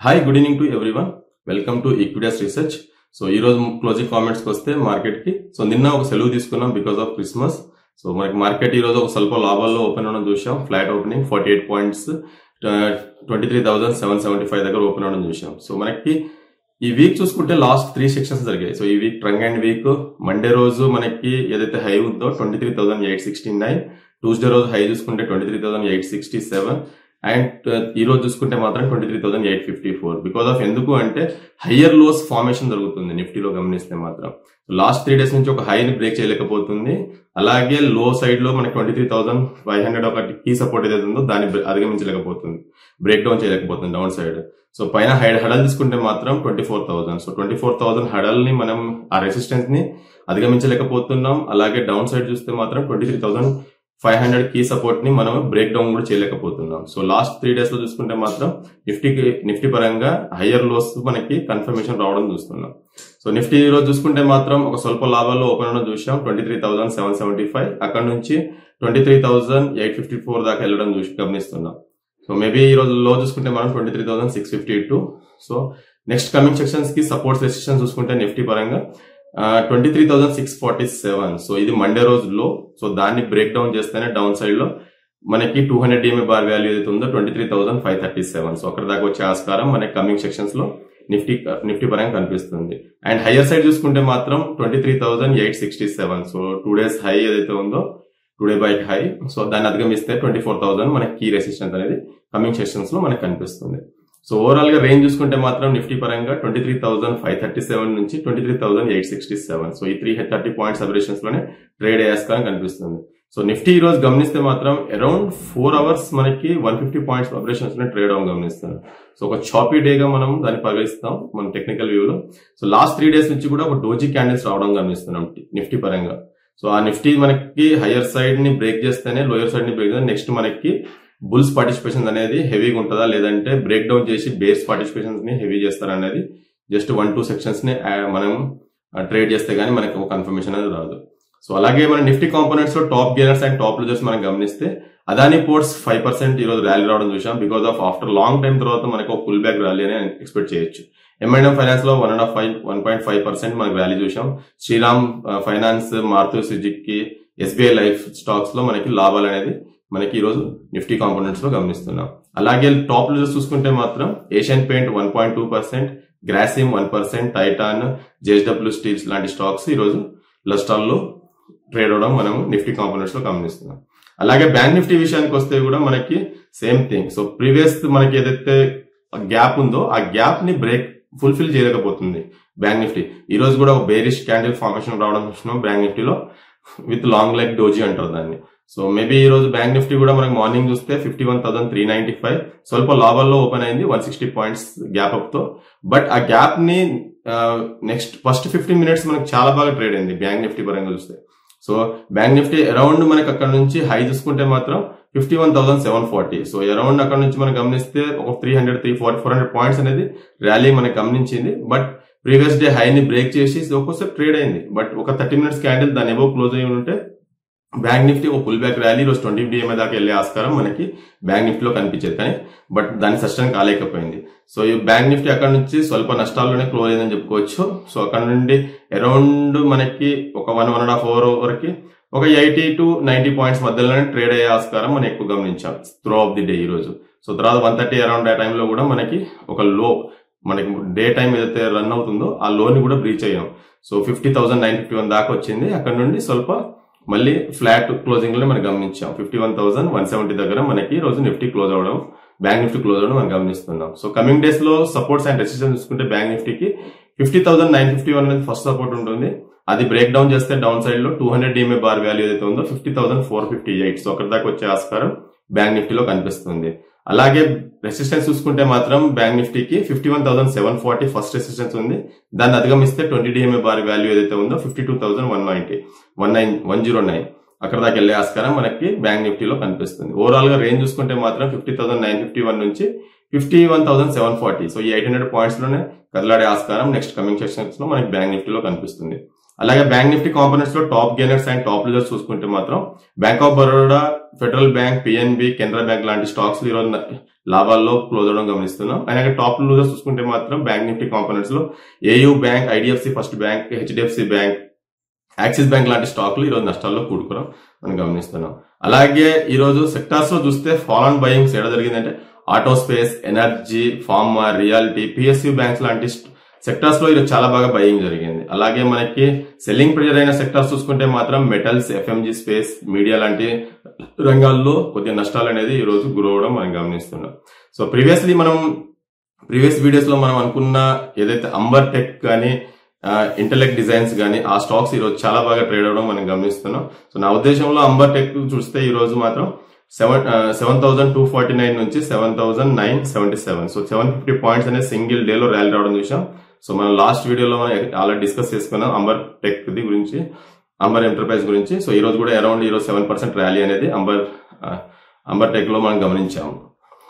Hi good evening to everyone. Welcome to equities research. So ఈ రోజు closing comments కి వస్తే మార్కెట్ కి నిన్న ఒక సెలవు తీసుకున్నాం బికాస్ ఆఫ్ క్రిస్మస్. సో మనకి మార్కెట్ ఈ రోజు ఒక స్వల్ప లాభాల్లో ఓపెన్ అవడం చూసాం. ఫ్లాట్ ఓపెనింగ్ 48 పాయింట్స్ 23,775 దగ్గర ఓపెన్ అవడం చూసాం. సో మనకి ఈ వీక్ చూసుకుంటే లాస్ట్ 3 సెక్షన్స్ జరిగాయి. సో ఈ week trunk and weak Monday రోజు మనకి ఏదైతే హై ఉందో 23,869, ట్యూస్డే రోజు హై చూసుకుంటే 23,867 అండ్ ఈ రోజు చూసుకుంటే మాత్రం 23,854. బికాస్ ఆఫ్ ఎందుకు అంటే హయ్యర్ లోస్ ఫార్మేషన్ జరుగుతుంది నిఫ్టీలో గమనిస్తే మాత్రం. లాస్ట్ 3 డేస్ నుంచి ఒక హైని బ్రేక్ చేయలేకపోతుంది. అలాగే లో సైడ్ లో మనకి 23,500 ఒకటి కీ సపోర్ట్ ఏదైతే ఉందో దాన్ని అధిగమించలేకపోతుంది, బ్రేక్ డౌన్ చేయలేకపోతుంది డౌన్ సైడ్. సో పైన హడల్ తీసుకుంటే మాత్రం 24,000. సో 24,000 హడల్ ని మనం ఆ రెసిస్టెన్స్ ని అధిగమించలేకపోతున్నాం. అలాగే డౌన్ సైడ్ చూస్తే మాత్రం 23,500 కీ సపోర్ట్ ని మనం బ్రేక్ డౌన్ కూడా చేయలేకపోతున్నాం. సో లాస్ట్ 3 డేస్ లో చూసుకుంటే మాత్రం నిఫ్టీ పరంగా హయ్యర్ లోస్ మనకి కన్ఫర్మేషన్ రావడం చూస్తున్నాం. సో నిఫ్టీ ఈ రోజు చూసుకుంటే మాత్రం ఒక స్వల్ప లాభాల్లో ఓపెన్ అవడం చూసాం. 23,775 అక్కడ నుంచి 23,854 దాకా వెళ్ళడం గమనిస్తున్నాం. సో మేబీ ఈ రోజు లో చూసుకుంటే మనం 23,652. సో నెక్స్ట్ కమింగ్ సెక్షన్స్ కి సపోర్ట్స్ రెసిస్టెన్స్ చూసుకుంటే నిఫ్టీ పరంగా 23,647. సో ఇది మండే రోజు లో. సో దాన్ని బ్రేక్ డౌన్ చేస్తేనే డౌన్ సైడ్ లో మనకి 200 DMA బార్ వాల్యూ ఏదైతే ఉందో 23,537. సో అక్కడ దాకా వచ్చే ఆస్కారం మనకి కమింగ్ సెక్షన్స్ లో నిఫ్టీ పరంగా కనిపిస్తుంది. అండ్ హయ్యర్ సైడ్ చూసుకుంటే మాత్రం 23,867. సో 2 డేస్ హై ఏదైతే ఉందో టుడే బైక్ హై, సో దాన్ని అధిగమిస్తే 24,000 మనకి కీ రెసిస్టెన్స్ అనేది కమింగ్ సెక్షన్స్ లో మనకి కనిపిస్తుంది. సో ఓవరాల్ గా రేంజ్ చూసుకుంటే మాత్రం నిఫ్టీ పరంగా 23,537 నుంచి 23,867. సో ఈ 330 పాయింట్స్ అబరేషన్స్ లోనే ట్రేడ్ అయ్యేస్కారం కనిపిస్తుంది. సో నిఫ్టీ ఈ రోజు గమనిస్తే మాత్రం అరౌండ్ 4 అవర్స్ మనకి 150 పాయింట్స్ అబరేషన్స్ లోనే ట్రేడ్ అవ్వడం గమనిస్తాం. సో ఒక చాపీ డే గా మనం దాన్ని పరిగణిస్తాం మన టెక్నికల్ వ్యూలో. సో లాస్ట్ 3 డేస్ నుంచి కూడా ఒక డోజీ క్యాండిల్స్ రావడం గమనిస్తున్నాం నిఫ్టీ పరంగా. సో ఆ నిఫ్టీ మనకి హయ్యర్ సైడ్ ని బ్రేక్ చేస్తేనే లోయర్ సైడ్ ని బ్రేక్ చేస్తే నెక్స్ట్ మనకి బుల్స్ పార్టిసిపేషన్ అనేది హెవీగా ఉంటుందా లేదంటే బ్రేక్ డౌన్ చేసి బేస్ పార్టిసిపేషన్స్ ని హెవీ చేస్తారనేది జస్ట్ 1-2 సెక్షన్స్ ని మనం ట్రేడ్ చేస్తే గానీ మనకి ఒక కన్ఫర్మేషన్ అనేది రాదు. సో అలాగే మన నిఫ్టీ కాంపోనెంట్స్ లో top gainers and top losers మనం గమనిస్తే అదానీ పోర్ట్స్ 5% ఈ రోజు ర్యాలీ రావడం చూసాం. Because of after long time తర్వాత మనకి ఒక పుల్ బ్యాక్ ర్యాలీ అని ఎక్స్పెక్ట్ చేయొచ్చు. M&M ఫైనాన్స్ లో 1.5% మనకి ర్యాలీ చూసాం. Shriram finance, Maruti Suzuki, SBI life stocks లో మనకి లాభాలు అనేది మనకి ఈ రోజు నిఫ్టీ కాంపోనెంట్స్ లో గమనిస్తున్నాం. అలాగే టాప్ లూజర్స్ చూసుకుంటే మాత్రం Asian paint 1.2%, Grasim 1%, Titan, JSW steels లాంటి స్టాక్స్ ఈ రోజు లస్టాల్లో ట్రేడ్ అవడం మనం నిఫ్టీ కాంపోనెంట్స్ లో గమనిస్తున్నాం. అలాగే బ్యాంక్ నిఫ్టీ విషయానికి వస్తే కూడా మనకి సేమ్ థింగ్. సో ప్రీవియస్ మనకి ఏదైతే గ్యాప్ ఉందో ఆ గ్యాప్ ని ఫుల్ఫిల్ చేయలేకపోతుంది బ్యాంక్ నిఫ్టీ. ఈ రోజు కూడా ఒక బేరిష్ క్యాండిల్ ఫార్మేషన్ రావడం చూస్తున్నాం బ్యాంక్ నిఫ్టీలో విత్ లాంగ్ లెగ్ డోజీ అంటారు దాన్ని. సో మేబీ ఈ రోజు బ్యాంక్ నిఫ్టీ కూడా మనకి మార్నింగ్ చూస్తే 51,395 స్వల్ప లాభాల్లో ఓపెన్ అయింది 160 పాయింట్స్ గ్యాప్ అప్ తో. బట్ ఆ గ్యాప్ ని నెక్స్ట్ ఫస్ట్ 15 మినిట్స్ మనకి చాలా బాగా ట్రేడ్ అయింది బ్యాంక్ నిఫ్టీ పరంగా చూస్తే. సో బ్యాంక్ నిఫ్టీ అరౌండ్ మనకి అక్కడ నుంచి హై చూసుకుంటే మాత్రం 51,740. సో అరౌండ్ అక్కడ నుంచి మనం గమనిస్తే ఒక 400 పాయింట్స్ అనేది ర్యాలీ మనకి గమనించింది. బట్ ప్రీవియస్ డే హైని బ్రేక్ చేసి ఒక్కోసారి ట్రేడ్ అయింది. బట్ ఒక 30 మినిట్స్ క్యాండిల్ దాని ఎబో క్లోజ్ అయి ఉంటే బ్యాంక్ నిఫ్టీ ఒక పుల్ బ్యాక్ ర్యాలీ రోజు 20 DMA దాకా వెళ్లే ఆస్కారం మనకి బ్యాంక్ నిఫ్టీలో కనిపించేది, కానీ బట్ దాన్ని సస్టైన్ కాలేకపోయింది. సో ఈ బ్యాంక్ నిఫ్టీ అక్కడ నుంచి స్వల్ప నష్టాల్లోనే క్లోజ్ అయిందని చెప్పుకోవచ్చు. సో అక్కడ నుండి అరౌండ్ మనకి ఒక 1.5 అవర్ వరకు ఒక 80 to 90 పాయింట్స్ మధ్యలోనే ట్రేడ్ అయ్యే ఆస్కారం మనం ఎక్కువ గమనించాం త్రూ ఆఫ్ ది డే ఈ రోజు. సో తర్వాత 130 అరౌండ్ ఆ టైంలో కూడా మనకి ఒక లో మనకి డే టైం ఏదైతే రన్ అవుతుందో ఆ లోని కూడా బ్రీచ్ అయ్యాం. సో 50,951 దాకా వచ్చింది. అక్కడ నుండి స్వల్ప మళ్ళీ ఫ్లాట్ క్లోజింగ్ లో మనం గమనించాం. 51,170 దగ్గర మనకి రోజు నిఫ్టీ క్లోజ్ అవడం, బ్యాంక్ నిఫ్టీ క్లోజ్ అవడం మనం గమనిస్తున్నాం. సో కమింగ్ డేస్ లో సపోర్ట్స్ అండ్ రెసిస్టెన్స్ చూసుకుంటే బ్యాంక్ నిఫ్టీకి 50,951 అనేది ఫస్ట్ సపోర్ట్ ఉంటుంది. అది బ్రేక్ డౌన్ చేస్తే డౌన్ సైడ్ లో 200 DMA బార్ వాల్యూ ఏదైతే ఉందో 50,458. సో అక్కడ దాకా వచ్చే ఆస్కారం బ్యాంక్ నిఫ్టీలో కనిపిస్తుంది. అలాగే రెసిస్టెన్స్ చూసుకుంటే మాత్రం బ్యాంక్ నిఫ్టీకి 51,740 ఫస్ట్ రెసిస్టెన్స్ ఉంది. దాన్ని అధిగమిస్తే 20 DMA బార్ వాల్యూ ఏదైతే ఉందో 52,109 అక్కడ దాకా వెళ్లే ఆస్కారం మనకి బ్యాంక్ నిఫ్టీలో కనిపిస్తుంది. ఓవరాల్ గా రేంజ్ చూసుకుంటే మాత్రం 50,951 నుంచి 51,740. సో ఈ 800 పాయింట్స్ లోనే కదలాడే ఆస్కారం నెక్స్ట్ కమింగ్ సెక్షన్స్ లో మనకి బ్యాంక్ నిఫ్టీలో కనిపిస్తుంది. అలాగే బ్యాంక్ నిఫ్టీ కాంపోనెంట్స్ లో top gainers and top losers చూసుకుంటే మాత్రం bank of Baroda, federal bank, PNB, Canara bank లాంటి స్టాక్స్ ఈ రోజు లాభాల్లో క్లోజ్ అవడం గమనిస్తున్నాం. అలాగే టాప్ లూజర్స్ చూసుకుంటే మాత్రం బ్యాంక్ నిఫ్టీ కాంపోనెంట్స్ లో AU bank, IDFC first bank, HDFC bank, axis bank లాంటి స్టాక్లు ఈ రోజు నష్టాల్లో కూడుకోవడం మనం గమనిస్తున్నాం. అలాగే ఈ రోజు సెక్టార్స్ లో చూస్తే ఫాల్ ఆన్ బయింగ్స్ ఎక్కడ జరిగిందంటే auto space, energy, pharma, reality, PSU banks లాంటి సెక్టార్స్ లో ఈరోజు చాలా బాగా బయింగ్ జరిగింది. అలాగే మనకి సెల్లింగ్ ప్రెజర్ అయిన సెక్టార్స్ చూసుకుంటే మాత్రం మెటల్స్, ఎఫ్ఎంజీ స్పేస్, మీడియా లాంటి రంగాల్లో కొద్దిగా నష్టాలు అనేది ఈ రోజు గురవడం మనం గమనిస్తున్నాం. సో ప్రీవియస్ వీడియోస్ లో మనం అనుకున్న ఏదైతే అంబర్ టెక్ కానీ ఇంటెలెక్ట్ డిజైన్స్ కానీ ఆ స్టాక్స్ ఈ రోజు చాలా బాగా ట్రేడ్ అవడం మనం గమనిస్తున్నాం. సో నా ఉద్దేశంలో అంబర్ టెక్ చూస్తే ఈ రోజు మాత్రం 7,249 నుంచి 7,977, సో 750 పాయింట్స్ అనేది సింగిల్ డే లో ర్యాలీ రావడం చూసాం. సో మనం లాస్ట్ వీడియోలో మనం ఆల్రెడీ డిస్కస్ చేసుకున్నాం అంబర్ టెక్ గురించి, అంబర్ ఎంటర్ప్రైజ్ గురించి. సో ఈ రోజు కూడా అరౌండ్ ఈ రోజు 7% ర్యాలీ అనేది అంబర్ టెక్ లో మనం గమనించాము.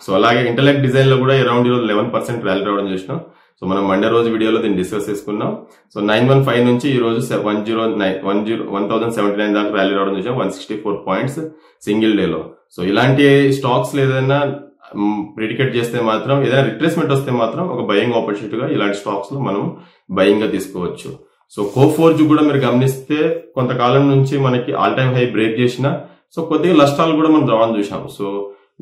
సో అలాగే ఇంటెలెక్ట్ డిజైన్ లో కూడా అరౌండ్ ఈ రోజు 11% ర్యాలీ రావడం చూసినాం. సో మనం మండే రోజు వీడియోలో దీన్ని డిస్కస్ చేసుకున్నాం. సో 915 నుంచి ఈ రోజు 1,079 దాకా ర్యాలీ రావడం చూసాం, 164 పాయింట్స్ సింగిల్ డే లో. సో ఇలాంటి స్టాక్స్ ఏదైనా ప్రిడికేట్ చేస్తే మాత్రం, ఏదైనా రిట్రేస్మెంట్ వస్తే మాత్రం ఒక బయింగ్ ఆపర్చునిటీగా ఇలాంటి స్టాక్స్ లో మనం బయింగ్ గా తీసుకోవచ్చు. సో కోఫోర్జ్ కూడా మీరు గమనిస్తే కొంతకాలం నుంచి మనకి ఆల్ టైమ్ హై బ్రేక్ చేసిన, సో కొద్దిగా నష్టాలు కూడా మనం రావడం చూసాం. సో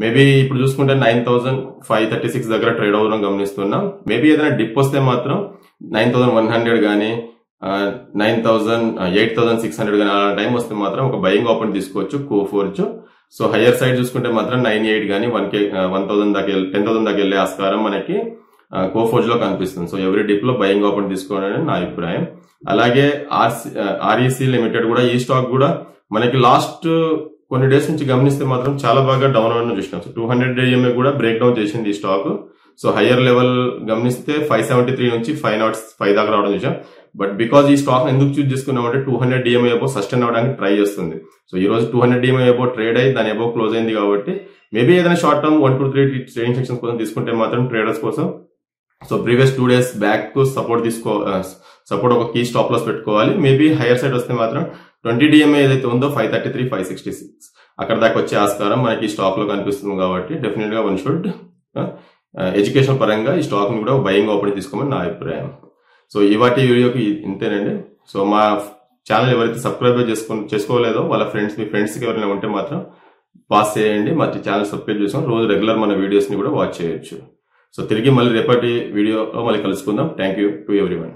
మేబీ ఇప్పుడు చూసుకుంటే 9,536 దగ్గర ట్రేడ్ అవ్వడం గమనిస్తున్నాం. మేబీ ఏదైనా డిప్ వస్తే మాత్రం 9,100 కానీ 8,600 కానీ అలా టైం వస్తే మాత్రం ఒక బయింగ్ ఆపర్చునిటీ తీసుకోవచ్చు కోఫోర్జ్. సో హయ్యర్ సైడ్ చూసుకుంటే మాత్రం 98 కానీ 10,000 దాకా వెళ్లే ఆస్కారం మనకి కోఫోర్జ్ లో కనిపిస్తుంది. సో ఎవరి డిప్ లో బయింగ్ ఆపర్చునిటీ తీసుకోవాలని నా అభిప్రాయం. అలాగే ఆర్ఈసీ లిమిటెడ్ కూడా, ఈ స్టాక్ కూడా మనకి లాస్ట్ కొన్ని డేస్ నుంచి గమనిస్తే మాత్రం చాలా బాగా డౌన్ అవ్వడం చూసినాం. సో 200 EMA కూడా బ్రేక్ డౌన్ చేసింది ఈ స్టాక్. సో హయ్యర్ లెవెల్ గమనిస్తే 573 నుంచి 505 దాకా రావడం చూసాం. బట్ బికాజ్ ఈ స్టాక్ ఎందుకు చూస్ చేసుకున్నామంటే 200 EMA అబో సస్టైన్ అవడానికి ట్రై చేస్తుంది. సో ఈ రోజు 200 EMA అబో ట్రేడ్ అయ్యి దాని అబో క్లోజ్ అయింది కాబట్టి మేబీ ఏదైనా short term 1 to 3 trading sections కోసం తీసుకుంటే మాత్రం ట్రేడర్స్ కోసం so previous 2 days back support ఒక కీ స్టాప్ లాస్ పెట్టుకోవాలి. మేబీ హైయర్ సైడ్ వస్తే మాత్రం 20 DMA ఏదైతే ఉందో 533, 566 అక్కడ దాకా వచ్చే ఆస్కారం మనకి స్టాక్ లో కనిపిస్తుంది. కాబట్టి డెఫినెట్ గా వన్ షుడ్ ఎడ్యుకేషన్ పరంగా ఈ స్టాక్ ని కూడా బయింగ్ ఆపర్చునిటీ తీసుకోమని నా అభిప్రాయం. సో ఇవాటి వీడియోకి ఇంతేనండి. సో మా ఛానల్ ఎవరైతే సబ్స్క్రైబ్ చేసుకోలేదో వాళ్ళ మీ ఫ్రెండ్స్ కి ఎవరైనా ఉంటే మాత్రం పాస్ చేయండి. మరి ఛానల్ సబ్స్క్రైబ్ చేసుకొని రోజు రెగ్యులర్ మన వీడియోస్ ని కూడా వాచ్ చేయొచ్చు. సో తిరిగి మళ్ళీ రేపటి వీడియోలో మళ్ళీ కలుసుకుందాం. Thank you to everyone.